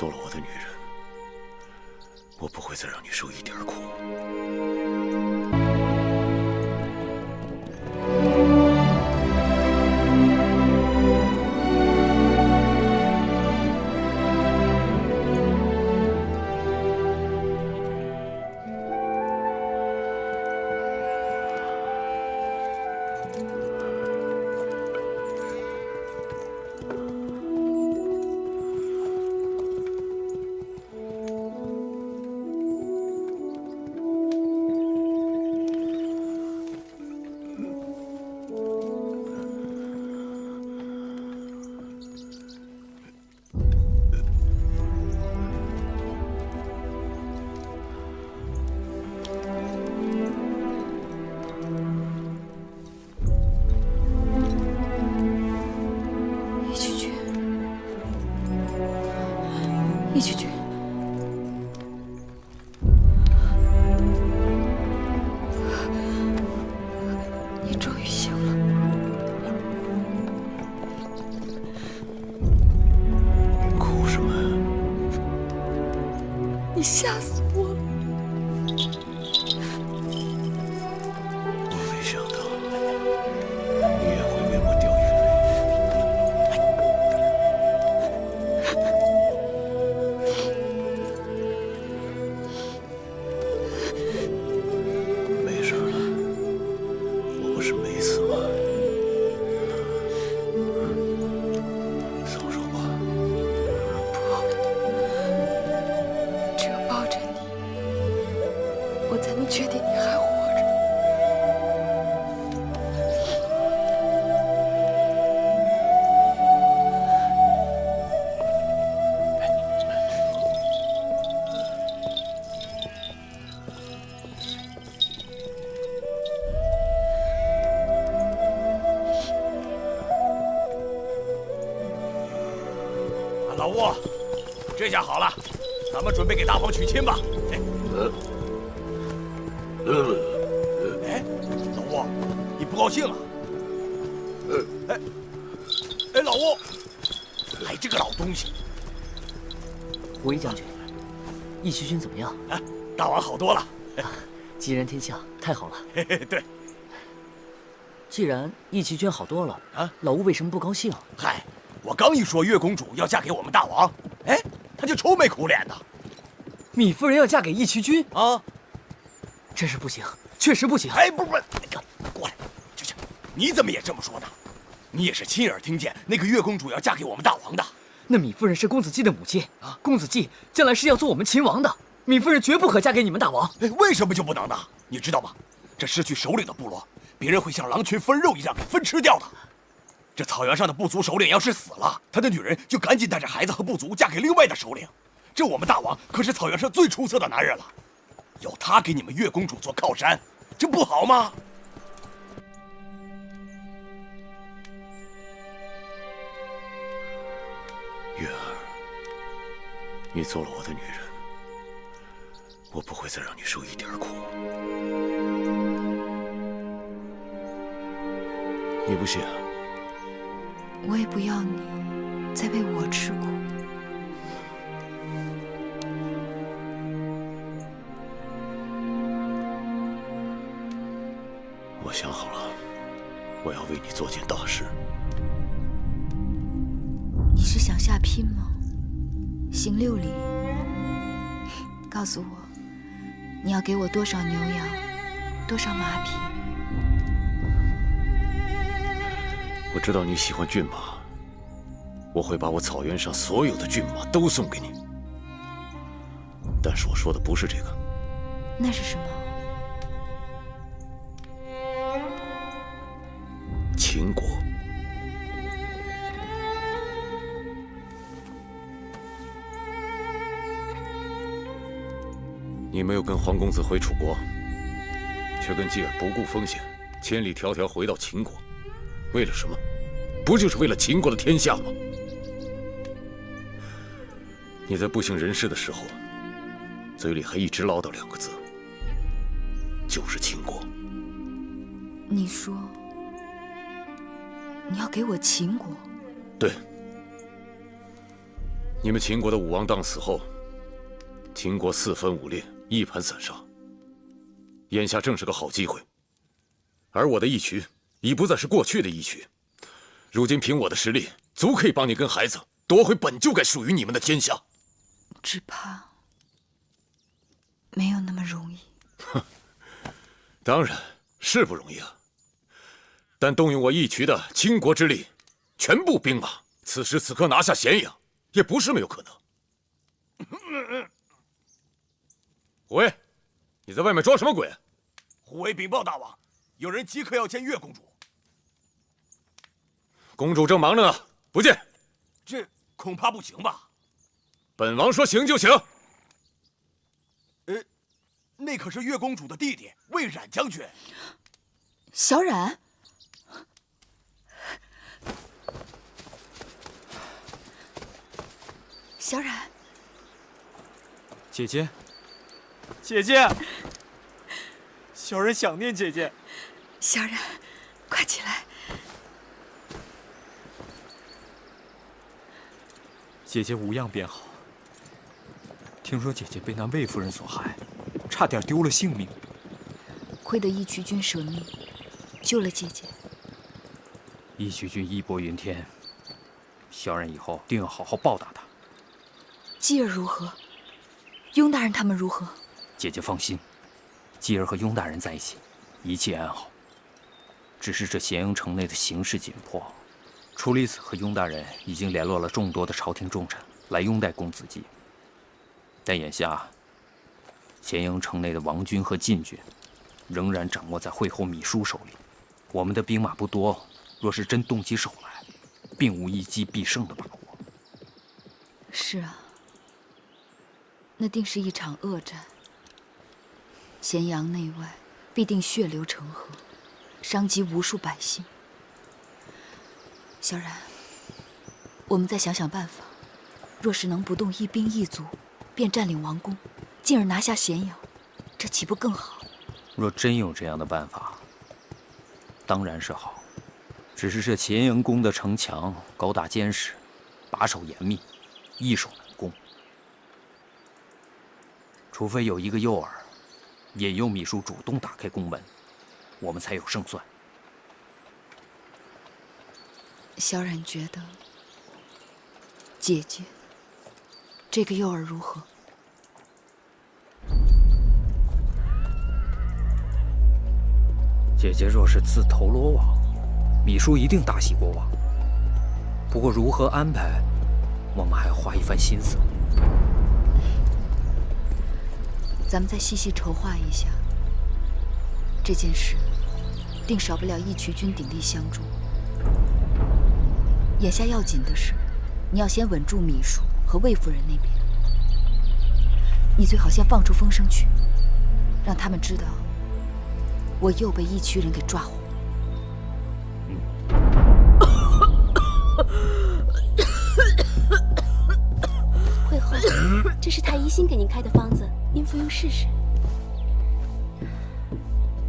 做了我的女人，我不会再让你受一点苦。易曲君，你终于醒了。哭什么呀？你吓死我了！我没想到你也会为我掉眼泪。没事了，我不是没死吗？松手吧。只有抱着你，我才能确定你还活着。老吴，这下好了，咱们准备给大王娶亲吧。哎，老吴，你不高兴啊？哎，老吴，来这个老东西。五一将军，义渠君怎么样？哎，大王好多了。吉人天相，太好了。嘿嘿，对。既然义渠君好多了，老吴为什么不高兴？嗨，我刚一说月公主要嫁给我们大王，哎，他就愁眉苦脸的。米夫人要嫁给义渠君啊，真是不行，确实不行。哎，不，那个，过来，秋秋，你怎么也这么说呢？你也是亲耳听见那个月公主要嫁给我们大王的。那米夫人是公子季的母亲啊，公子季将来是要做我们秦王的，米夫人绝不可嫁给你们大王。哎，为什么就不能呢？你知道吗？这失去首领的部落，别人会像狼群分肉一样给分吃掉的。这草原上的部族首领要是死了，他的女人就赶紧带着孩子和部族嫁给另外的首领。这我们大王可是草原上最出色的男人了，有他给你们月公主做靠山，这不好吗？月儿，你做了我的女人，我不会再让你受一点苦。你不信啊？我也不要你再为我吃苦。我想好了，我要为你做件大事。你是想下聘吗？行6礼。告诉我，你要给我多少牛羊，多少马匹？我知道你喜欢骏马，我会把我草原上所有的骏马都送给你。但是我说的不是这个。那是什么？秦国。你没有跟黄公子回楚国，却跟继儿不顾风险，千里迢迢回到秦国，为了什么？不就是为了秦国的天下吗？你在不省人事的时候，嘴里还一直唠叨2个字，就是秦国。你说你要给我秦国？对，你们秦国的武王荡死后，秦国四分五裂，一盘散沙。眼下正是个好机会，而我的义渠已不再是过去的义渠，如今凭我的实力，足可以帮你跟孩子夺回本就该属于你们的天下。只怕没有那么容易。当然是不容易啊，但动用我义渠的倾国之力，全部兵马，此时此刻拿下咸阳，也不是没有可能。虎威，你在外面装什么鬼？虎威禀报大王，有人即刻要见月公主。公主正忙着呢，不见。这恐怕不行吧？本王说行就行。那可是月公主的弟弟魏冉将军。小冉，小冉，姐姐，姐姐，小人想念姐姐。小冉，快起来！姐姐无恙便好。听说姐姐被那魏夫人所害，差点丢了性命。亏得义渠君舍命，救了姐姐。义渠君义薄云天，小人以后定要好好报答他。继儿如何？雍大人他们如何？姐姐放心，继儿和雍大人在一起，一切安好。只是这咸阳城内的形势紧迫，楚离子和雍大人已经联络了众多的朝廷重臣来拥戴公子季。但眼下，咸阳城内的王军和禁军仍然掌握在惠后芈姝手里。我们的兵马不多，若是真动起手来，并无一击必胜的把握。是啊，那定是一场恶战。咸阳内外必定血流成河，伤及无数百姓。小冉，我们再想想办法。若是能不动一兵一卒，便占领王宫，进而拿下咸阳，这岂不更好？若真有这样的办法，当然是好。只是这咸阳宫的城墙高大坚实，把守严密，易守难攻。除非有一个诱饵，引诱芈姝主动打开宫门，我们才有胜算。小冉觉得，姐姐这个诱饵如何？姐姐若是自投罗网，芈姝一定大喜过望。不过如何安排，我们还要花一番心思。咱们再细细筹划一下。这件事，定少不了义渠君鼎力相助。眼下要紧的是，你要先稳住芈姝和魏夫人那边。你最好先放出风声去，让他们知道我又被义渠人给抓获。惠后，这是太医新给您开的方子，您服用试试。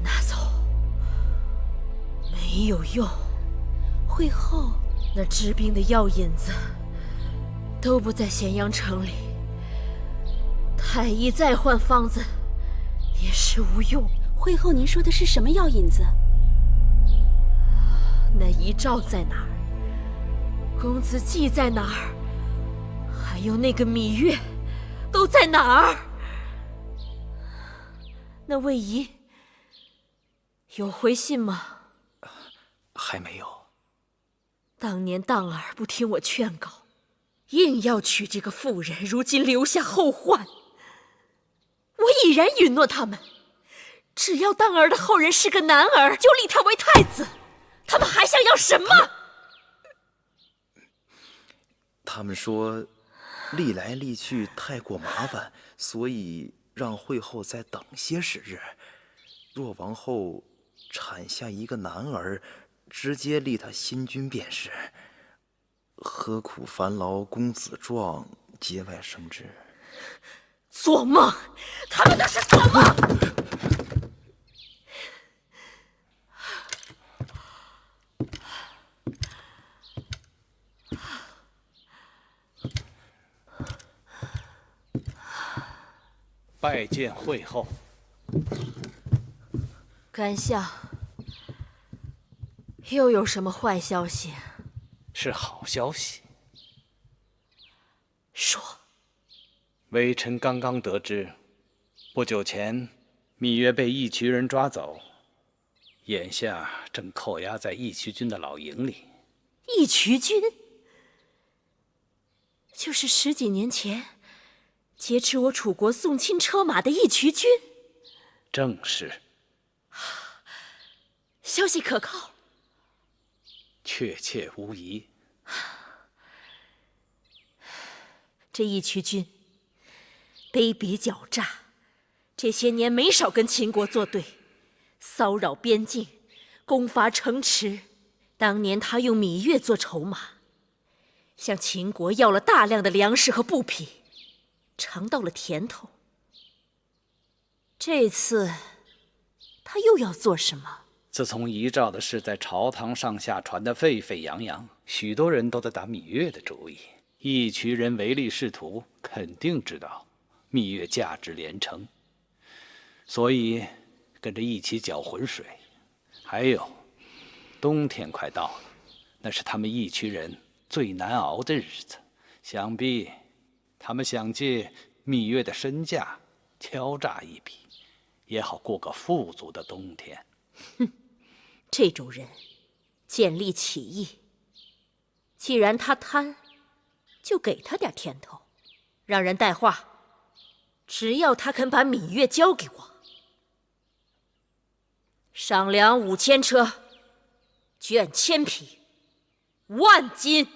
拿走，没有用。惠后，那治病的药引子都不在咸阳城里，太医再换方子也是无用。惠后，您说的是什么药引子？那遗诏在哪儿？公子季在哪儿？还有那个芈月，都在哪儿？那魏仪有回信吗？还没有。当年当儿不听我劝告，硬要娶这个妇人，如今留下后患。我已然允诺他们，只要当儿的后人是个男儿，就立他为太子。他们还想要什么？他们说，历来历去太过麻烦，所以让惠后再等些时日。若王后产下一个男儿，直接立他新君便是。何苦烦劳公子壮节外生枝？做梦！他们那是做梦！拜见会后。甘相，又有什么坏消息？是好消息。说。微臣刚刚得知，不久前芈月被义渠人抓走，眼下正扣押在义渠君的老营里。义渠君，就是10几年前劫持我楚国送亲车马的义渠君。正是。消息可靠？确切无疑。这义渠君卑鄙狡诈，这些年没少跟秦国作对，骚扰边境，攻伐城池。当年他用芈月做筹码，向秦国要了大量的粮食和布匹，尝到了甜头。这次他又要做什么？自从遗诏的事在朝堂上下传得沸沸扬扬，许多人都在打芈月的主意。义渠人唯利是图，肯定知道芈月价值连城，所以跟着一起搅浑水。还有，冬天快到了，那是他们义渠人最难熬的日子，想必他们想借芈月的身价敲诈一笔，也好过个富足的冬天。哼，这种人见利起义，既然他贪，就给他点甜头，让人带话，只要他肯把芈月交给我，赏粮5000车，绢1000匹，1万斤。